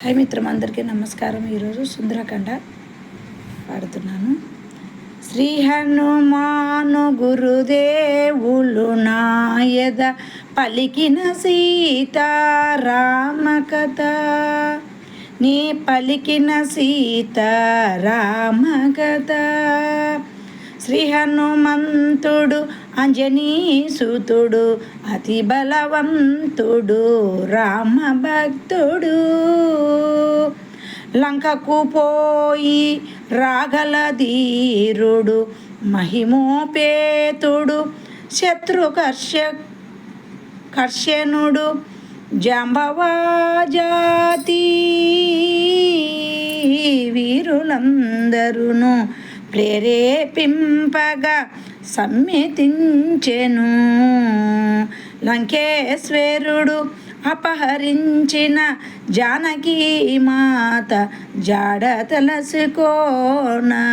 Hi మిత్రం, అందరికీ నమస్కారం. ఈరోజు సుందరకాండ పాడుతున్నాను. శ్రీ హనుమాను గురుదేవులు నాయద పలికిన సీతారామ కథ, నీ పలికిన సీతారామ కథ. శ్రీ హనుమంతుడు అంజనీసుతుడు, అతి బలవంతుడు రామ భక్తుడు. లంకకు పోయి రాగల ధీరుడు, మహిమోపేతుడు కర్షణుడు, జాంబవాజాతి వీరులందరును ప్రేరేపింపగా సమ్మతించెను. లంకేశ్వరుడు అపహరించిన జానకీ మాత జాడ తలసుకోనా.